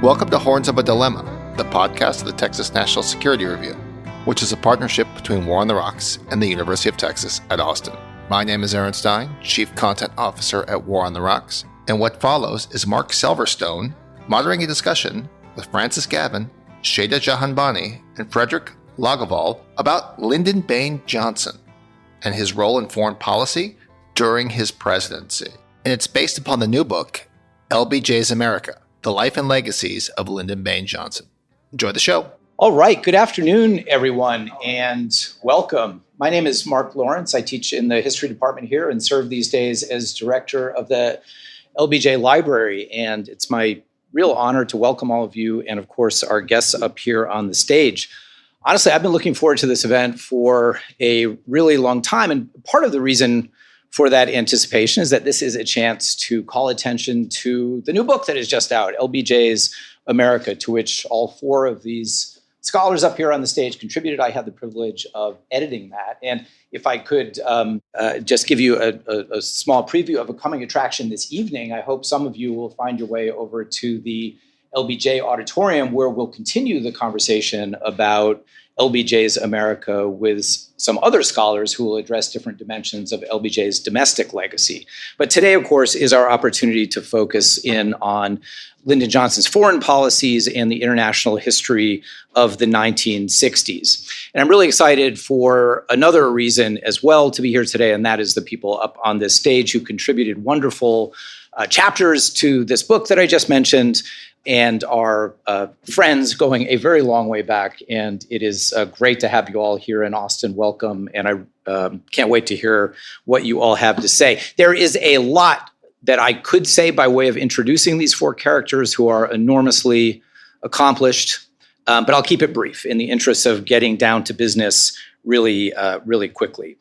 Welcome to Horns of a Dilemma, the podcast of the Texas National Security Review, which is a partnership between War on the Rocks and the University of Texas at Austin. My name is Aaron Stein, Chief Content Officer at War on the Rocks, and what follows is Marc Selverstone moderating a discussion with Francis Gavin, Sheyda Jahanbani, and Fredrik Logevall about Lyndon Baines Johnson and his role in foreign policy during his presidency. And it's based upon the new book, LBJ's America, The Life and Legacies of Lyndon Baines Johnson. Enjoy the show. All right. Good afternoon, everyone, and welcome. My name is Mark Lawrence. I teach in the history department here and serve these days as director of the LBJ Library. And it's my real honor to welcome all of you and, of course, our guests up here on the stage. Honestly, I've been looking forward to this event for a really long time. And part of the reason for that anticipation is that this is a chance to call attention to the new book that is just out, LBJ's America, to which all four of these scholars up here on the stage contributed. I had the privilege of editing that. And if I could just give you a small preview of a coming attraction this evening, I hope some of you will find your way over to the LBJ Auditorium, where we'll continue the conversation about LBJ's America with some other scholars who will address different dimensions of LBJ's domestic legacy. But today, of course, is our opportunity to focus in on Lyndon Johnson's foreign policies and the international history of the 1960s. And I'm really excited for another reason as well to be here today, and that is the people up on this stage who contributed wonderful chapters to this book that I just mentioned, and are friends going a very long way back. And it is great to have you all here in Austin. Welcome. And I can't wait to hear what you all have to say. There is a lot that I could say by way of introducing these four characters who are enormously accomplished, but I'll keep it brief in the interest of getting down to business really quickly.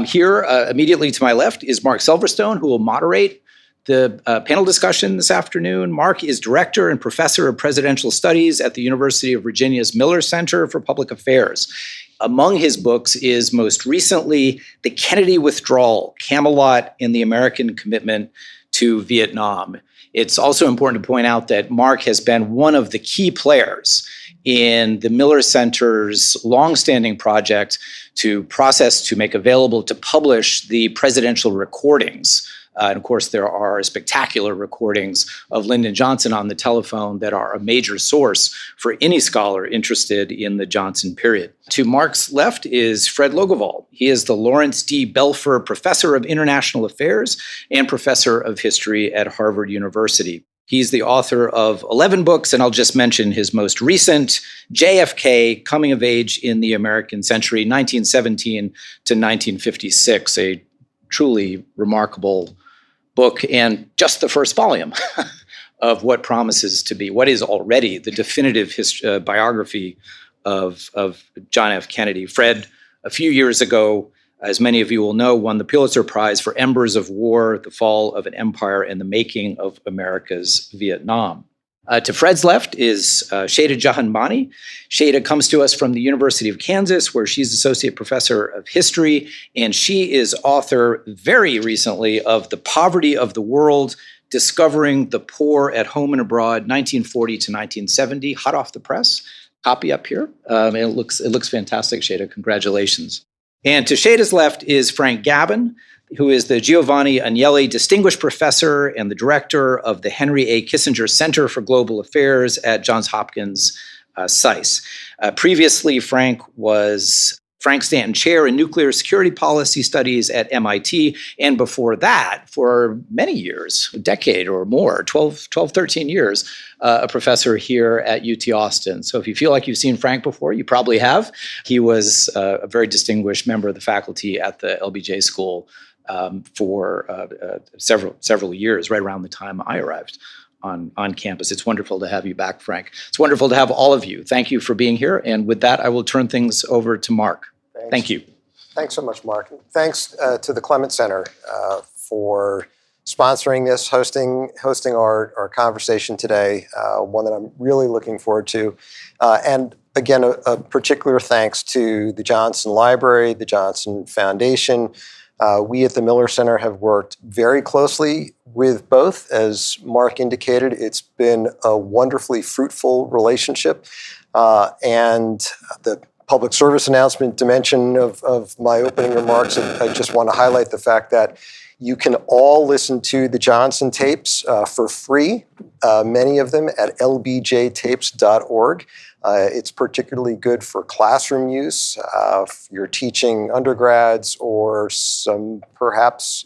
Here, immediately to my left, is Marc Selverstone, who will moderate the panel discussion this afternoon. Marc is director and professor of presidential studies at the University of Virginia's Miller Center for Public Affairs. Among his books is most recently The Kennedy Withdrawal, Camelot and the American Commitment to Vietnam. It's also important to point out that Marc has been one of the key players in the Miller Center's longstanding project to process, to make available, to publish the presidential recordings. And of course, there are spectacular recordings of Lyndon Johnson on the telephone that are a major source for any scholar interested in the Johnson period. To Marc's left is Fred Logevall. He is the Laurence D. Belfer Professor of International Affairs and Professor of History at Harvard University. He's the author of 11 books, and I'll just mention his most recent, JFK, Coming of Age in the American Century, 1917 to 1956, a truly remarkable book, and just the first volume of what promises to be, what is already the definitive biography of John F. Kennedy. Fred, a few years ago, as many of you will know, won the Pulitzer Prize for Embers of War, the Fall of an Empire, and the Making of America's Vietnam. To Fred's left is Sheyda Jahanbani. Sheyda comes to us from the University of Kansas, where she's Associate Professor of History, and she is author very recently of The Poverty of the World, Discovering the Poor at Home and Abroad, 1940 to 1970, hot off the press. Copy up here. It looks fantastic, Sheyda. Congratulations. And to Sheyda's left is Frank Gavin, who is the Giovanni Agnelli Distinguished Professor and the Director of the Henry A. Kissinger Center for Global Affairs at Johns Hopkins SAIS. Previously, Frank was Frank Stanton Chair in Nuclear Security Policy Studies at MIT, and before that, for many years, a decade or more, 13 years, a professor here at UT Austin. So if you feel like you've seen Frank before, you probably have. He was a very distinguished member of the faculty at the LBJ School for several years, right around the time I arrived on campus. It's wonderful to have you back, Frank. It's wonderful to have all of you. Thank you for being here. And with that, I will turn things over to Marc. Thank you. Thanks so much, Mark. Thanks to the Clement Center for sponsoring this, hosting our conversation today, one that I'm really looking forward to. And again, a particular thanks to the Johnson Library, the Johnson Foundation, We at the Miller Center have worked very closely with both. As Marc indicated, it's been a wonderfully fruitful relationship. And the public service announcement dimension of my opening remarks, I just want to highlight the fact that you can all listen to the Johnson tapes for free, many of them at lbjtapes.org. It's particularly good for classroom use. If you're teaching undergrads or some perhaps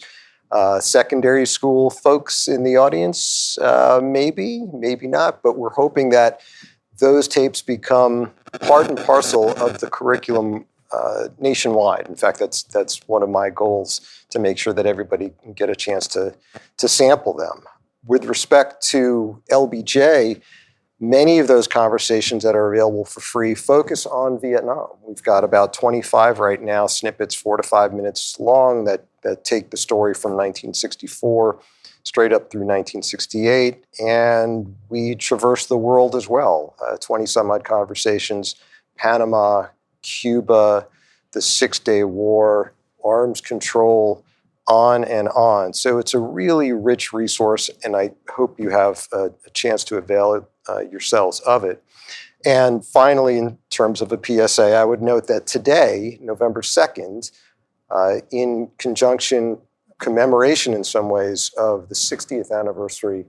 secondary school folks in the audience, maybe not, but we're hoping that those tapes become part and parcel of the curriculum nationwide. In fact, that's one of my goals, to make sure that everybody can get a chance to sample them. With respect to LBJ, many of those conversations that are available for free focus on Vietnam. We've got about 25 right now, snippets 4 to 5 minutes long, that take the story from 1964 straight up through 1968, and we traverse the world as well. 20-some-odd conversations, Panama, Cuba, the Six-Day War, arms control, on and on. So it's a really rich resource, and I hope you have a chance to avail yourselves of it. And finally, in terms of a PSA, I would note that today, November 2nd, in commemoration in some ways of the 60th anniversary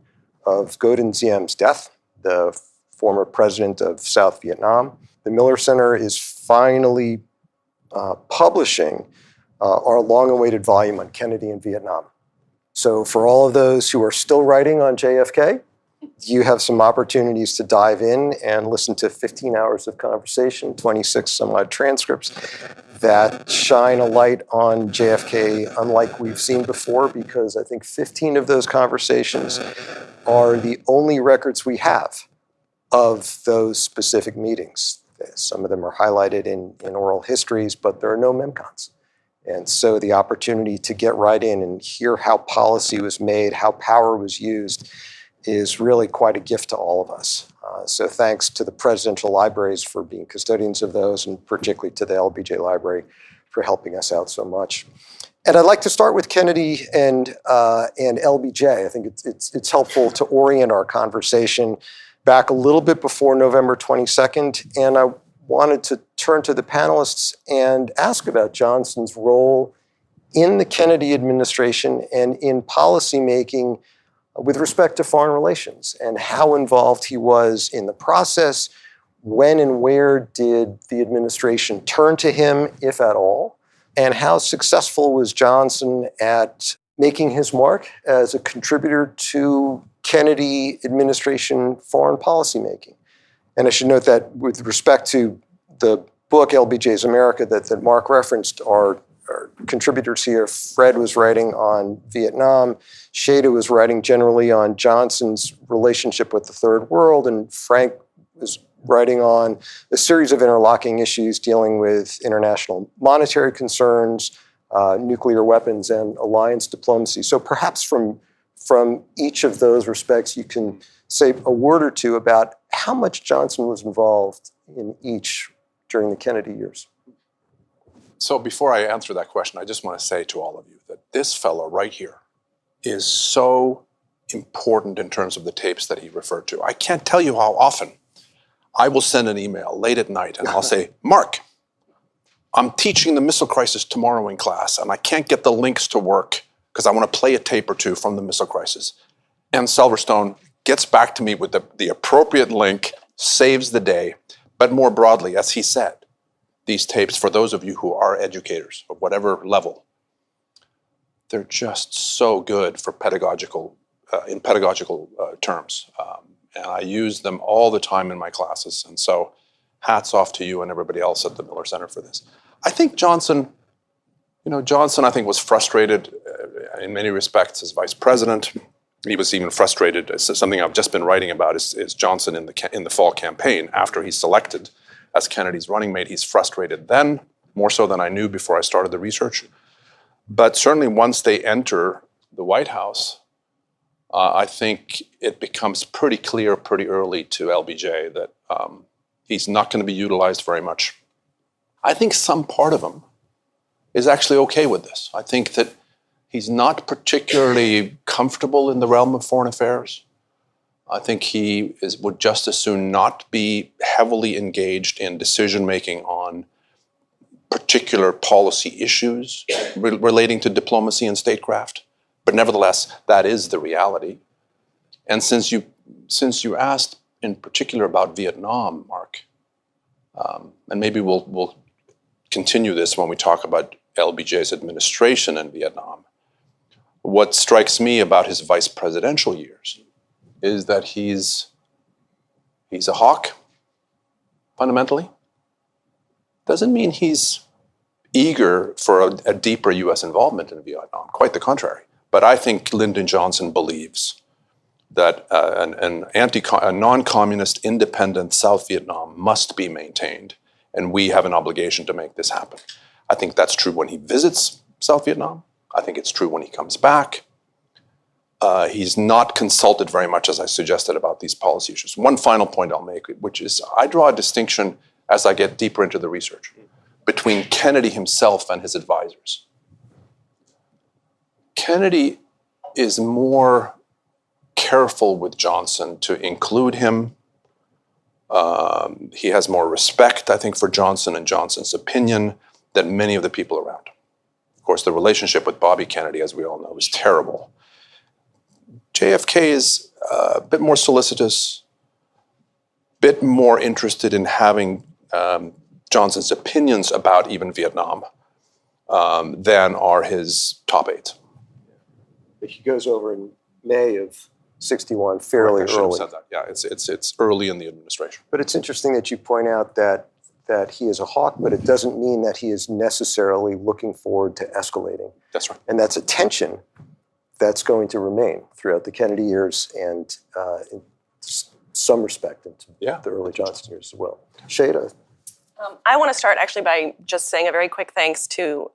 of Ngo Dinh Diem's death, the former president of South Vietnam, the Miller Center is finally publishing our long-awaited volume on Kennedy and Vietnam. So for all of those who are still writing on JFK, you have some opportunities to dive in and listen to 15 hours of conversation, 26 some odd transcripts that shine a light on JFK unlike we've seen before, because I think 15 of those conversations are the only records we have of those specific meetings. Some of them are highlighted in oral histories, but there are no memcons. And so the opportunity to get right in and hear how policy was made, how power was used, is really quite a gift to all of us. So thanks to the presidential libraries for being custodians of those, and particularly to the LBJ Library for helping us out so much. And I'd like to start with Kennedy and LBJ. I think it's helpful to orient our conversation back a little bit before November 22nd, and I wanted to turn to the panelists and ask about Johnson's role in the Kennedy administration and in policymaking with respect to foreign relations, and how involved he was in the process. When and where did the administration turn to him, if at all? And how successful was Johnson at making his mark as a contributor to Kennedy administration foreign policy making? And I should note that with respect to the book, LBJ's America, that Marc referenced, our contributors here, Fred was writing on Vietnam, Sheyda was writing generally on Johnson's relationship with the Third World, and Frank was writing on a series of interlocking issues dealing with international monetary concerns, nuclear weapons, and alliance diplomacy. So perhaps from each of those respects, you can say a word or two about how much Johnson was involved in each during the Kennedy years. So before I answer that question, I just want to say to all of you that this fellow right here is so important in terms of the tapes that he referred to. I can't tell you how often I will send an email late at night and I'll say, Marc, I'm teaching the missile crisis tomorrow in class and I can't get the links to work because I want to play a tape or two from the missile crisis. And Selverstone gets back to me with the appropriate link, saves the day. But more broadly, as he said, these tapes, for those of you who are educators of whatever level, they're just so good for pedagogical terms. And I use them all the time in my classes. And so hats off to you and everybody else at the Miller Center for this. I think Johnson, I think was frustrated in many respects as vice president. He was even frustrated. Something I've just been writing about is Johnson in the fall campaign after he's selected as Kennedy's running mate. He's frustrated then, more so than I knew before I started the research. But certainly once they enter the White House, I think it becomes pretty clear pretty early to LBJ that he's not going to be utilized very much. I think some part of him is actually okay with this. I think that he's not particularly comfortable in the realm of foreign affairs. I think he would just as soon not be heavily engaged in decision-making on particular policy issues relating to diplomacy and statecraft. But nevertheless, that is the reality. And since you asked in particular about Vietnam, Mark, and maybe we'll continue this when we talk about LBJ's administration in Vietnam, what strikes me about his vice presidential years is that he's a hawk, fundamentally. Doesn't mean he's eager for a deeper U.S. involvement in Vietnam, quite the contrary. But I think Lyndon Johnson believes that a non-communist, independent South Vietnam must be maintained, and we have an obligation to make this happen. I think that's true when he visits South Vietnam. I think it's true when he comes back. He's not consulted very much, as I suggested, about these policy issues. One final point I'll make, which is I draw a distinction as I get deeper into the research between Kennedy himself and his advisors. Kennedy is more careful with Johnson to include him. He has more respect, I think, for Johnson and Johnson's opinion than many of the people around. Of course, the relationship with Bobby Kennedy, as we all know, is terrible. JFK is a bit more solicitous, a bit more interested in having Johnson's opinions about even Vietnam than are his top aides. He goes over in May of '61, fairly early. Said that. Yeah, it's early in the administration. But it's interesting that you point out that he is a hawk, but it doesn't mean that he is necessarily looking forward to escalating. That's right. And that's a tension that's going to remain throughout the Kennedy years and in some respect into the early Johnson years as well. Sheyda? I want to start actually by just saying a very quick thanks to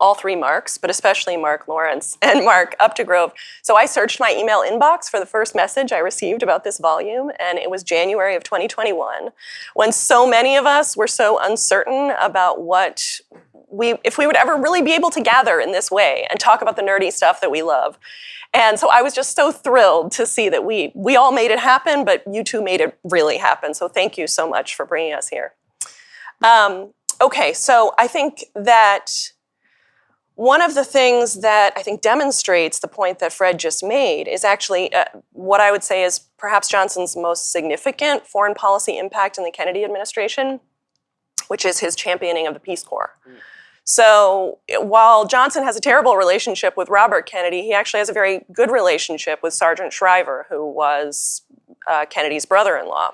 all three Marks, but especially Mark Lawrence and Mark Updegrove. So I searched my email inbox for the first message I received about this volume, and it was January of 2021, when so many of us were so uncertain about if we would ever really be able to gather in this way and talk about the nerdy stuff that we love. And so I was just so thrilled to see that we all made it happen, but you two made it really happen. So thank you so much for bringing us here. Okay, so I think that one of the things that I think demonstrates the point that Fred just made is actually what I would say is perhaps Johnson's most significant foreign policy impact in the Kennedy administration, which is his championing of the Peace Corps. So while Johnson has a terrible relationship with Robert Kennedy, he actually has a very good relationship with Sergeant Shriver, who was Kennedy's brother-in-law.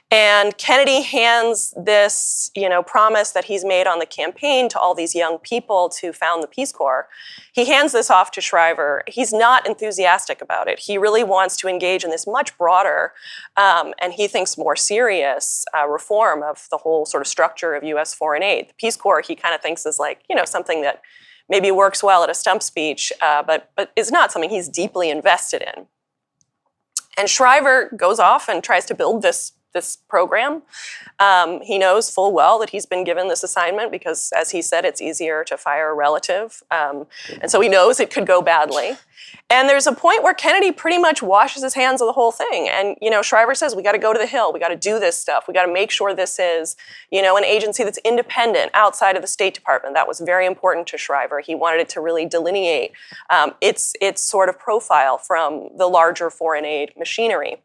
And Kennedy hands this, promise that he's made on the campaign to all these young people to found the Peace Corps. He hands this off to Shriver. He's not enthusiastic about it. He really wants to engage in this much broader, and he thinks more serious reform of the whole sort of structure of U.S. foreign aid. The Peace Corps, he kind of thinks is like, something that maybe works well at a stump speech, but is not something he's deeply invested in. And Shriver goes off and tries to build this program. He knows full well that he's been given this assignment because, as he said, it's easier to fire a relative. And so he knows it could go badly. And there's a point where Kennedy pretty much washes his hands of the whole thing. And, Shriver says, we got to go to the Hill. We got to do this stuff. We got to make sure this is, an agency that's independent outside of the State Department. That was very important to Shriver. He wanted it to really delineate its sort of profile from the larger foreign aid machinery.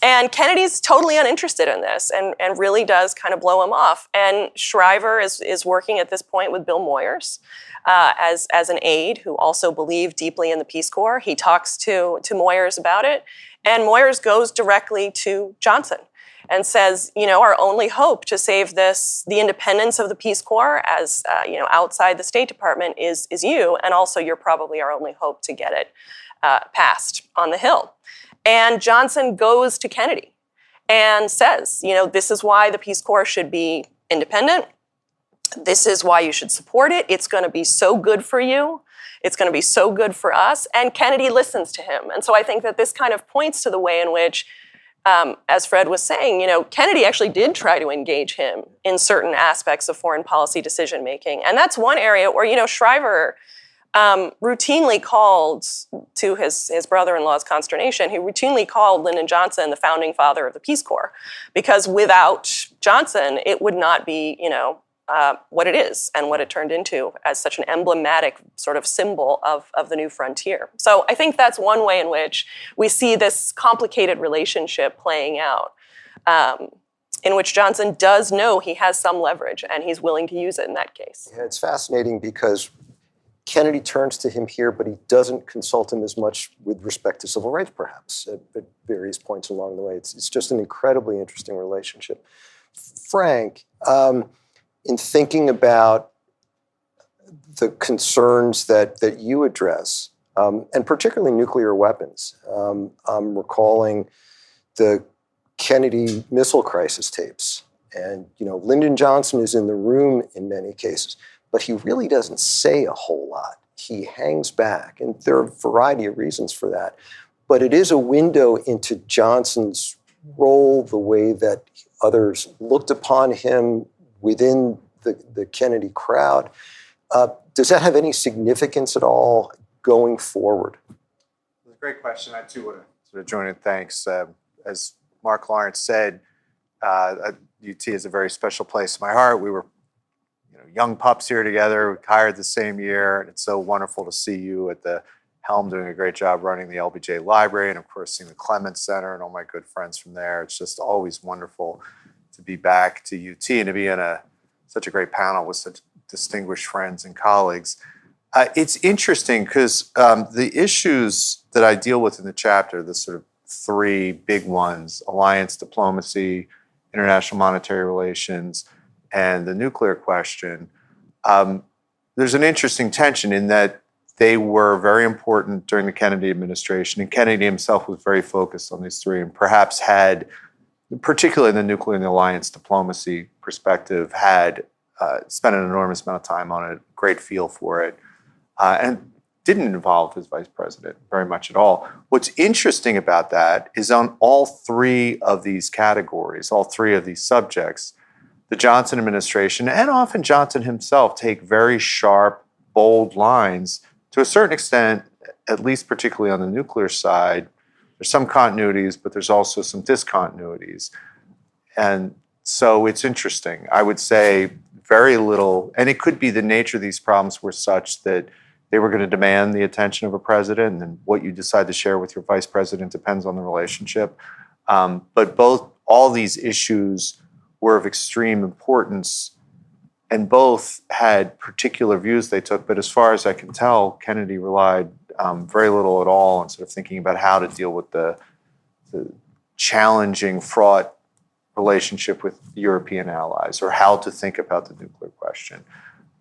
And Kennedy's totally uninterested in this and really does kind of blow him off. And Shriver is working at this point with Bill Moyers as an aide who also believed deeply in the Peace Corps. He talks to Moyers about it, and Moyers goes directly to Johnson and says, our only hope to save the independence of the Peace Corps as, outside the State Department is you, and also you're probably our only hope to get it passed on the Hill. And Johnson goes to Kennedy and says, this is why the Peace Corps should be independent. This is why you should support it. It's going to be so good for you. It's going to be so good for us. And Kennedy listens to him. And so I think that this kind of points to the way in which as Fred was saying, Kennedy actually did try to engage him in certain aspects of foreign policy decision making, and that's one area where Shriver routinely called, to his brother-in-law's consternation, he routinely called Lyndon Johnson the founding father of the Peace Corps, because without Johnson, it would not be, what it is and what it turned into as such an emblematic sort of symbol of the new frontier. So I think that's one way in which we see this complicated relationship playing out, in which Johnson does know he has some leverage and he's willing to use it in that case. Yeah, it's fascinating because Kennedy turns to him here, but he doesn't consult him as much with respect to civil rights, perhaps, at various points along the way. It's just an incredibly interesting relationship. Frank, in thinking about the concerns that you address, and particularly nuclear weapons, I'm recalling the Kennedy missile crisis tapes. And, Lyndon Johnson is in the room in many cases, but he really doesn't say a whole lot. He hangs back, and there are a variety of reasons for that. But it is a window into Johnson's role, the way that others looked upon him within the Kennedy crowd. Does that have any significance at all going forward? It's a great question. I too want to sort of join in thanks. As Mark Lawrence said, UT is a very special place in my heart. We were young pups here together, hired the same year, and it's so wonderful to see you at the helm doing a great job running the LBJ Library, and of course seeing the Clements Center and all my good friends from there. It's just always wonderful to be back to UT and to be in such a great panel with such distinguished friends and colleagues. It's interesting because the issues that I deal with in the chapter, the sort of three big ones, alliance diplomacy, international monetary relations, and the nuclear question, there's an interesting tension in that they were very important during the Kennedy administration, and Kennedy himself was very focused on these three and perhaps had, particularly in the nuclear and the alliance diplomacy perspective, had spent an enormous amount of time on it, great feel for it, and didn't involve his vice president very much at all. What's interesting about that is on all three of these categories, all three of these subjects, the Johnson administration and often Johnson himself take very sharp, bold lines. To a certain extent, at least particularly on the nuclear side, there's some continuities, but there's also some discontinuities. And so it's interesting. I would say very little, and it could be the nature of these problems were such that they were going to demand the attention of a president, and what you decide to share with your vice president depends on the relationship. But all these issues were of extreme importance, and both had particular views they took. But as far as I can tell, Kennedy relied very little at all on sort of thinking about how to deal with the challenging, fraught relationship with European allies, or how to think about the nuclear question.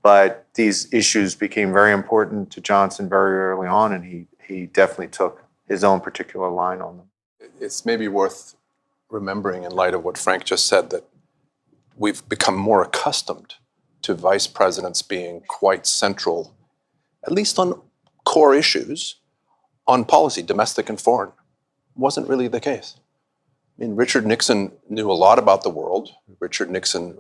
But these issues became very important to Johnson very early on, and he definitely took his own particular line on them. It's maybe worth remembering in light of what Frank just said that we've become more accustomed to vice presidents being quite central, at least on core issues, on policy, domestic and foreign. Wasn't really the case. I mean, Richard Nixon knew a lot about the world. Richard Nixon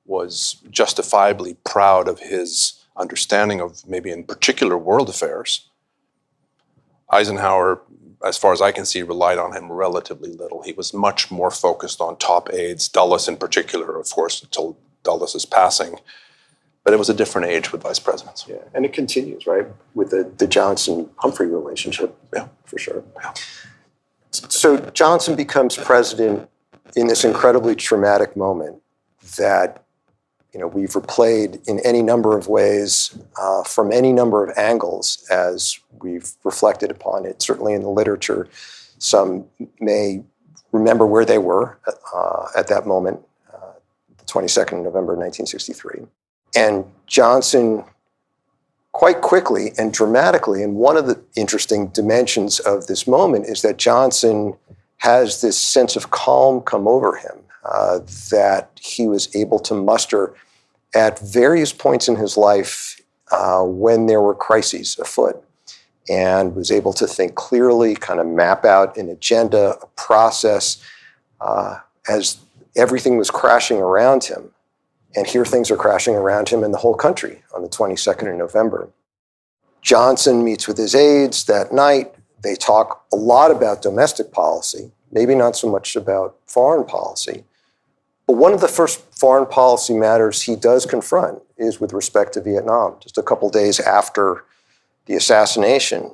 was justifiably proud of his understanding of maybe in particular world affairs. Eisenhower, as far as I can see, relied on him relatively little. He was much more focused on top aides, Dulles in particular, of course, until Dulles' passing. But it was a different age with vice presidents. Yeah, and it continues, right, with the Johnson-Humphrey relationship. Yeah, for sure. Yeah. So Johnson becomes president in this incredibly traumatic moment that we've replayed in any number of ways, from any number of angles, as we've reflected upon it. Certainly in the literature, some may remember where they were at that moment, the 22nd of November, 1963. And Johnson, quite quickly and dramatically, and one of the interesting dimensions of this moment is that Johnson has this sense of calm come over him that he was able to muster at various points in his life when there were crises afoot. and was able to think clearly, kind of map out an agenda, a process, as everything was crashing around him. And here things are crashing around him in the whole country on the 22nd of November. Johnson meets with his aides that night. They talk a lot about domestic policy, maybe not so much about foreign policy. But one of the first foreign policy matters he does confront is with respect to Vietnam. Just a couple days after the assassination,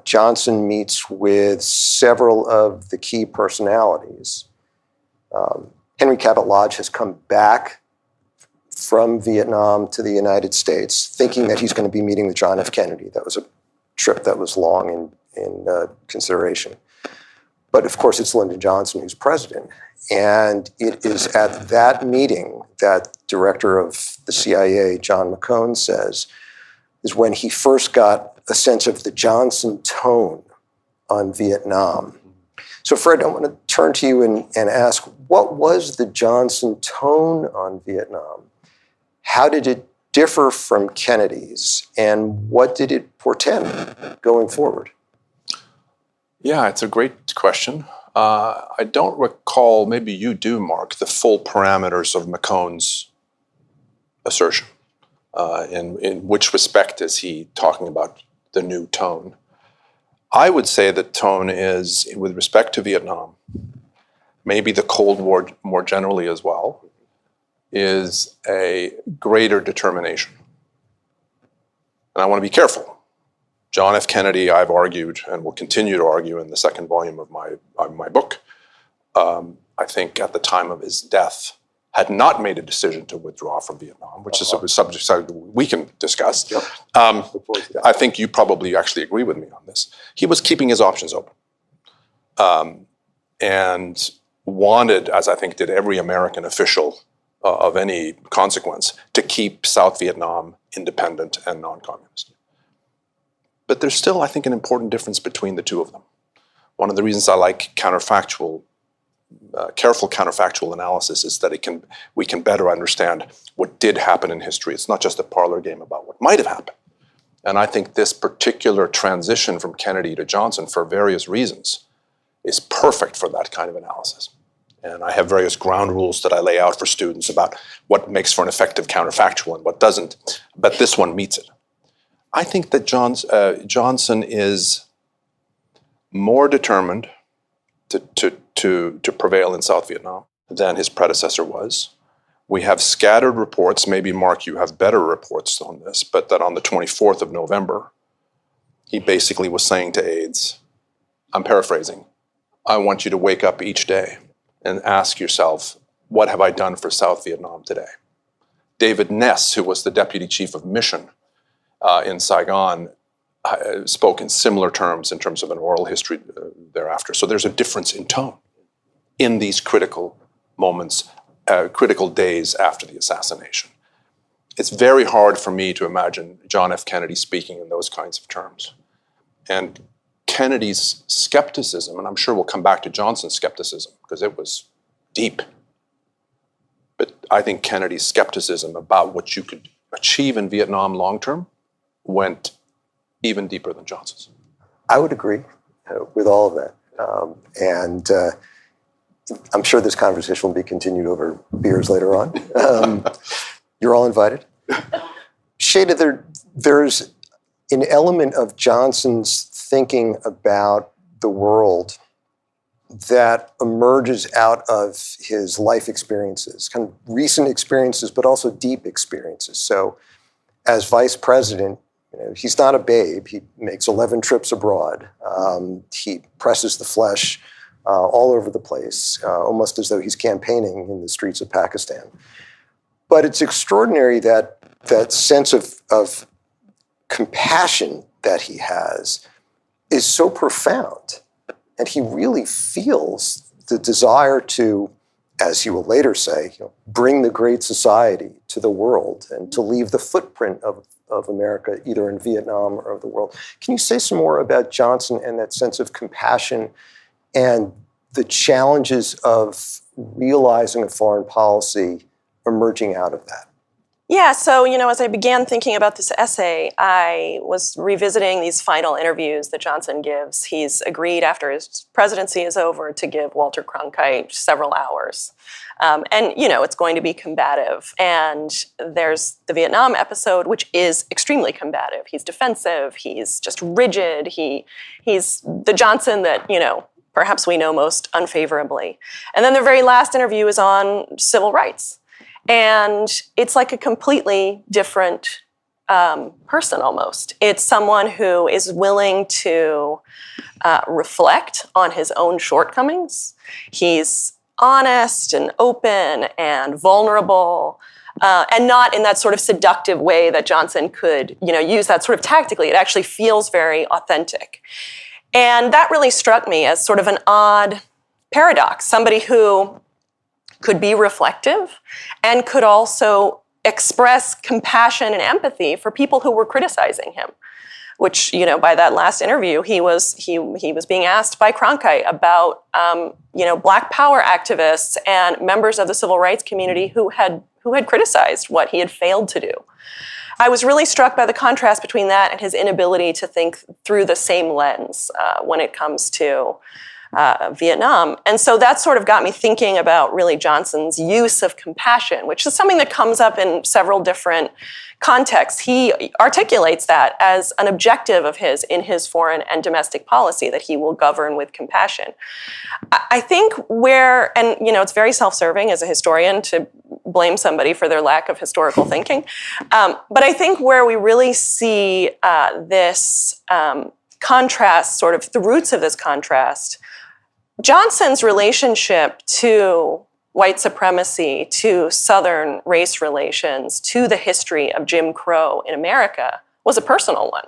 Johnson meets with several of the key personalities. Henry Cabot Lodge has come back from Vietnam to the United States, thinking that he's going to be meeting with John F. Kennedy. That was a trip that was long in consideration. But of course, it's Lyndon Johnson who's president. And it is at that meeting that director of the CIA, John McCone, says, is when he first got a sense of the Johnson tone on Vietnam. So Fred, I want to turn to you and ask, what was the Johnson tone on Vietnam? How did it differ from Kennedy's? And what did it portend going forward? Yeah, it's a great question. I don't recall, maybe you do, Mark, the full parameters of McCone's assertion. In which respect is he talking about the new tone? I would say the tone is, with respect to Vietnam, maybe the Cold War more generally as well, is a greater determination. And I want to be careful. John F. Kennedy, I've argued, and will continue to argue in the second volume of my book, I think at the time of his death, had not made a decision to withdraw from Vietnam, which is a subject we can discuss. Yep. I think you probably actually agree with me on this. He was keeping his options open and wanted, as I think did every American official of any consequence, to keep South Vietnam independent and non-communist. But there's still, I think, an important difference between the two of them. One of the reasons I like careful counterfactual analysis is that we can better understand what did happen in history. It's not just a parlor game about what might have happened. And I think this particular transition from Kennedy to Johnson, for various reasons, is perfect for that kind of analysis. And I have various ground rules that I lay out for students about what makes for an effective counterfactual and what doesn't. But this one meets it. I think that Johnson is more determined to prevail in South Vietnam than his predecessor was. We have scattered reports, maybe Mark, you have better reports on this, but that on the 24th of November, he basically was saying to aides, I'm paraphrasing, I want you to wake up each day and ask yourself, what have I done for South Vietnam today? David Ness, who was the deputy chief of mission in Saigon, spoke in similar terms in terms of an oral history thereafter. So there's a difference in tone in these critical moments, critical days after the assassination. It's very hard for me to imagine John F. Kennedy speaking in those kinds of terms. And Kennedy's skepticism, and I'm sure we'll come back to Johnson's skepticism because it was deep, but I think Kennedy's skepticism about what you could achieve in Vietnam long-term went even deeper than Johnson's. I would agree with all of that. And I'm sure this conversation will be continued over beers later on. You're all invited. Sheyda, there's an element of Johnson's thinking about the world that emerges out of his life experiences, kind of recent experiences, but also deep experiences. So as vice president, he's not a babe. He makes 11 trips abroad. He presses the flesh all over the place, almost as though he's campaigning in the streets of Pakistan. But it's extraordinary that sense of compassion that he has is so profound. And he really feels the desire to, as he will later say, bring the great society to the world and to leave the footprint of America, either in Vietnam or of the world. Can you say some more about Johnson and that sense of compassion and the challenges of realizing a foreign policy emerging out of that? Yeah, so, as I began thinking about this essay, I was revisiting these final interviews that Johnson gives. He's agreed after his presidency is over to give Walter Cronkite several hours. And, it's going to be combative. And there's the Vietnam episode, which is extremely combative. He's defensive. He's just rigid. He's the Johnson that, perhaps we know most unfavorably. And then the very last interview is on civil rights. And it's like a completely different person almost. It's someone who is willing to reflect on his own shortcomings. He's honest and open and vulnerable, and not in that sort of seductive way that Johnson could, use that sort of tactically. It actually feels very authentic. And that really struck me as sort of an odd paradox, somebody who could be reflective and could also express compassion and empathy for people who were criticizing him, which, by that last interview, he was being asked by Cronkite about, Black Power activists and members of the civil rights community who had criticized what he had failed to do. I was really struck by the contrast between that and his inability to think through the same lens when it comes to Vietnam. And so that sort of got me thinking about really Johnson's use of compassion, which is something that comes up in several different contexts. He articulates that as an objective of his in his foreign and domestic policy, that he will govern with compassion. I think it's very self-serving as a historian to blame somebody for their lack of historical thinking. But I think where we really see this contrast, sort of the roots of this contrast, Johnson's relationship to white supremacy, to Southern race relations, to the history of Jim Crow in America was a personal one.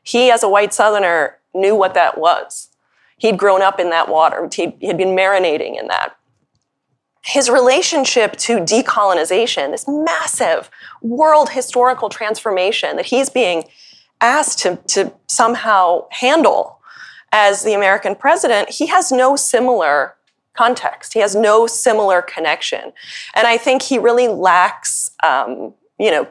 He, as a white Southerner, knew what that was. He'd grown up in that water. He had been marinating in that. His relationship to decolonization, this massive world historical transformation that he's being asked to somehow handle as the American president, he has no similar context. He has no similar connection. And I think he really lacks,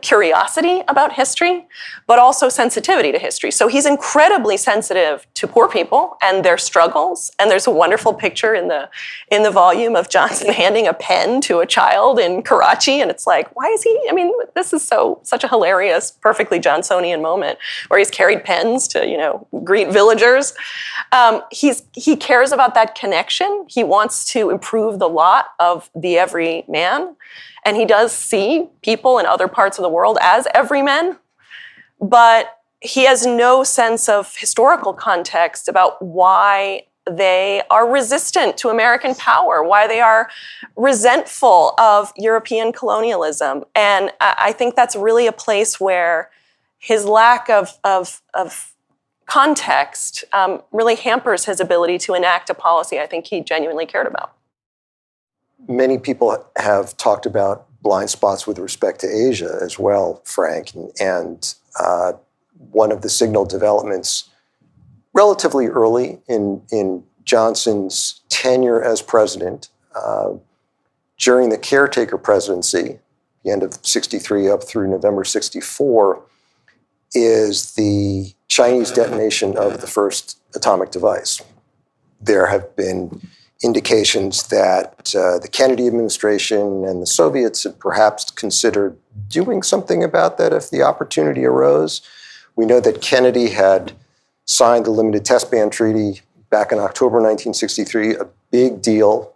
curiosity about history, but also sensitivity to history. So he's incredibly sensitive to poor people and their struggles. And there's a wonderful picture in the volume of Johnson handing a pen to a child in Karachi. And it's like, why is he, this is such a hilarious, perfectly Johnsonian moment where he's carried pens to, greet villagers. He cares about that connection. He wants to improve the lot of the everyman. And he does see people in other parts of the world as everymen, but he has no sense of historical context about why they are resistant to American power, why they are resentful of European colonialism. And I think that's really a place where his lack of context really hampers his ability to enact a policy I think he genuinely cared about. Many people have talked about blind spots with respect to Asia as well, Frank. And one of the signal developments relatively early in Johnson's tenure as president, during the caretaker presidency, the end of 63 up through November 64, is the Chinese detonation of the first atomic device. There have been indications that the Kennedy administration and the Soviets had perhaps considered doing something about that if the opportunity arose. We know that Kennedy had signed the Limited Test Ban Treaty back in October 1963, a big deal,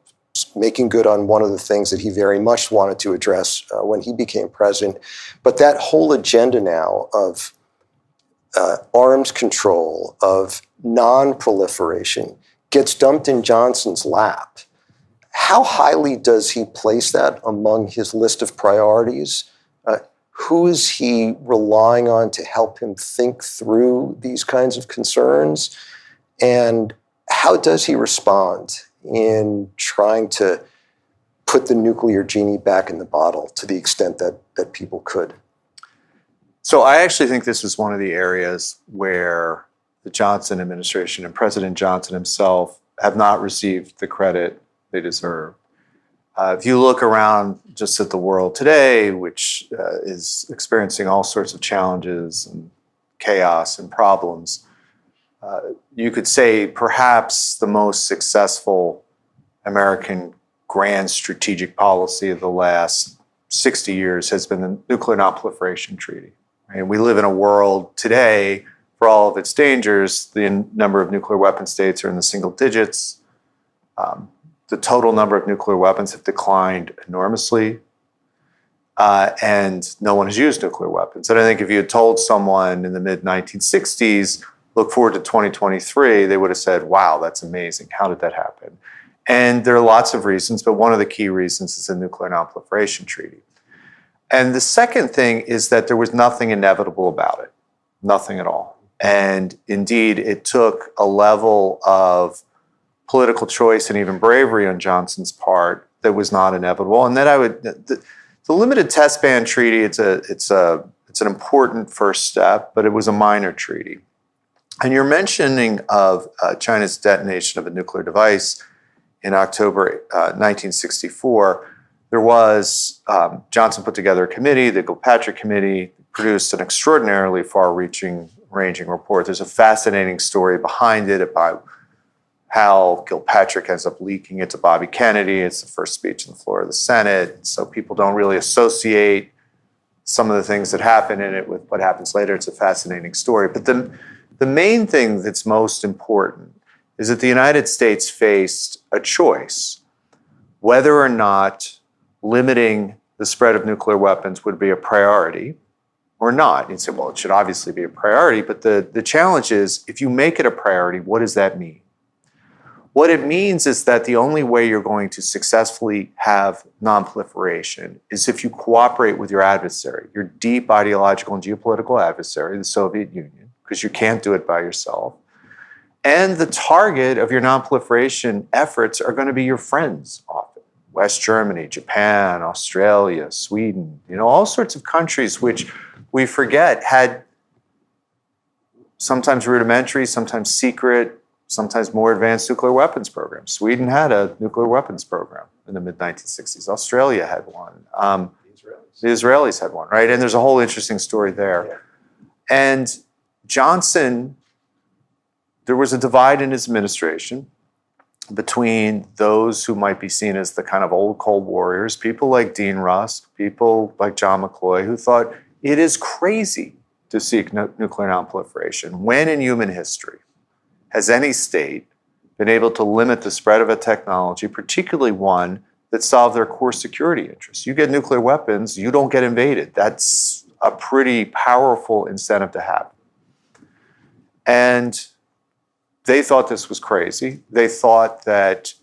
making good on one of the things that he very much wanted to address when he became president. But that whole agenda now of arms control, of non-proliferation, gets dumped in Johnson's lap. How highly does he place that among his list of priorities? Who is he relying on to help him think through these kinds of concerns? And how does he respond in trying to put the nuclear genie back in the bottle to the extent that people could? So I actually think this is one of the areas where the Johnson administration and President Johnson himself have not received the credit they deserve. If you look around just at the world today, which is experiencing all sorts of challenges and chaos and problems, you could say perhaps the most successful American grand strategic policy of the last 60 years has been the Nuclear Non-Proliferation Treaty. And we live in a world today, for all of its dangers, the number of nuclear weapon states are in the single digits. The total number of nuclear weapons have declined enormously, and no one has used nuclear weapons. And I think if you had told someone in the mid-1960s, look forward to 2023, they would have said, wow, that's amazing. How did that happen? And there are lots of reasons, but one of the key reasons is the Nuclear Non-Proliferation Treaty. And the second thing is that there was nothing inevitable about it, nothing at all. And indeed, it took a level of political choice and even bravery on Johnson's part that was not inevitable. And then the limited test ban treaty, it's an important first step, but it was a minor treaty. And your mentioning of China's detonation of a nuclear device in October 1964, there was, Johnson put together a committee, the Gilpatrick Committee, produced an extraordinarily far-ranging report. There's a fascinating story behind it about how Gilpatrick ends up leaking it to Bobby Kennedy. It's the first speech on the floor of the Senate. So people don't really associate some of the things that happen in it with what happens later. It's a fascinating story. But the main thing that's most important is that the United States faced a choice whether or not limiting the spread of nuclear weapons would be a priority or not. You'd say, well, it should obviously be a priority, but the challenge is, if you make it a priority, what does that mean? What it means is that the only way you're going to successfully have non-proliferation is if you cooperate with your adversary, your deep ideological and geopolitical adversary, the Soviet Union, because you can't do it by yourself. And the target of your non-proliferation efforts are going to be your friends often. West Germany, Japan, Australia, Sweden, all sorts of countries which we forget had sometimes rudimentary, sometimes secret, sometimes more advanced nuclear weapons programs. Sweden had a nuclear weapons program in the mid-1960s. Australia had one. The Israelis had one, right? And there's a whole interesting story there. Yeah. And Johnson, there was a divide in his administration between those who might be seen as the kind of old Cold Warriors, people like Dean Rusk, people like John McCloy, who thought it is crazy to seek nuclear nonproliferation. When in human history has any state been able to limit the spread of a technology, particularly one that solved their core security interests? You get nuclear weapons, you don't get invaded. That's a pretty powerful incentive to have. And they thought this was crazy. They thought that,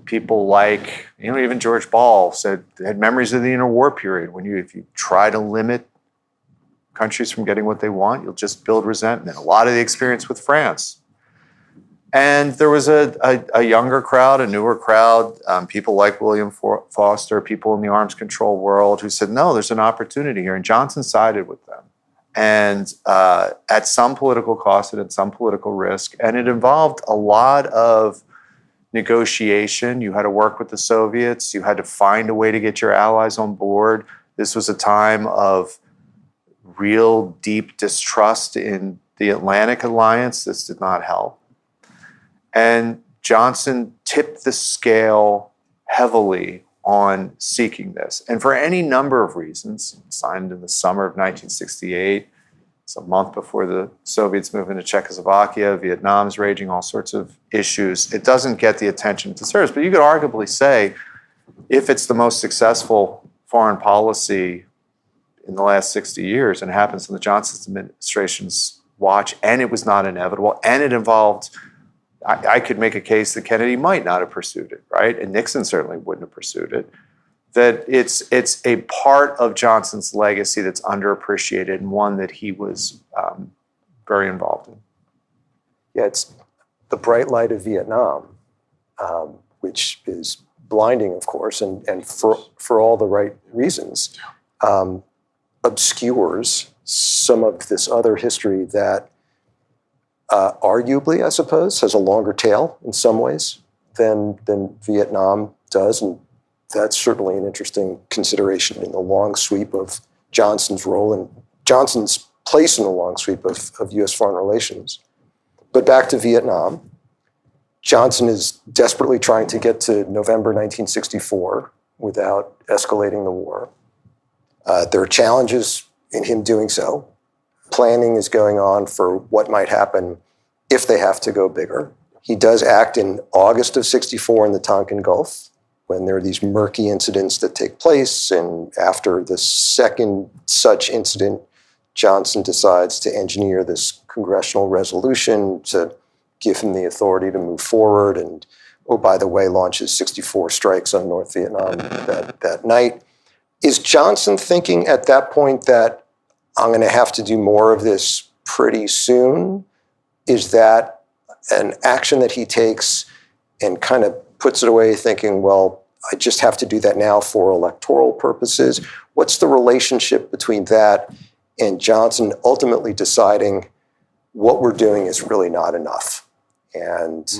people like, even George Ball said, had memories of the interwar period when if you try to limit countries from getting what they want, you'll just build resentment. A lot of the experience with France. And there was a younger crowd, a newer crowd, people like William Foster, people in the arms control world who said, no, there's an opportunity here. And Johnson sided with them. And at some political cost and at some political risk. And it involved a lot of negotiation. You had to work with the Soviets. You had to find a way to get your allies on board. This was a time of real deep distrust in the Atlantic Alliance. This did not help. And Johnson tipped the scale heavily on seeking this. And for any number of reasons, signed in the summer of 1968, it's a month before the Soviets move into Czechoslovakia, Vietnam's raging, all sorts of issues. It doesn't get the attention it deserves. But you could arguably say, if it's the most successful foreign policy in the last 60 years, and it happens in the Johnson administration's watch, and it was not inevitable, and it involved, I could make a case that Kennedy might not have pursued it, right? And Nixon certainly wouldn't have pursued it. That it's a part of Johnson's legacy that's underappreciated and one that he was very involved in. Yeah, it's the bright light of Vietnam, which is blinding, of course, and for all the right reasons, obscures some of this other history that arguably, I suppose, has a longer tail in some ways than Vietnam does, and that's certainly an interesting consideration in the long sweep of Johnson's role and Johnson's place in the long sweep of U.S. foreign relations. But back to Vietnam, Johnson is desperately trying to get to November 1964 without escalating the war. There are challenges in him doing so. Planning is going on for what might happen if they have to go bigger. He does act in August of 64 in the Tonkin Gulf, when there are these murky incidents that take place. And after the second such incident, Johnson decides to engineer this congressional resolution to give him the authority to move forward. And, oh, by the way, launches 64 strikes on North Vietnam that night. Is Johnson thinking at that point that I'm going to have to do more of this pretty soon? Is that an action that he takes and kind of puts it away thinking, well, I just have to do that now for electoral purposes? What's the relationship between that and Johnson ultimately deciding what we're doing is really not enough, and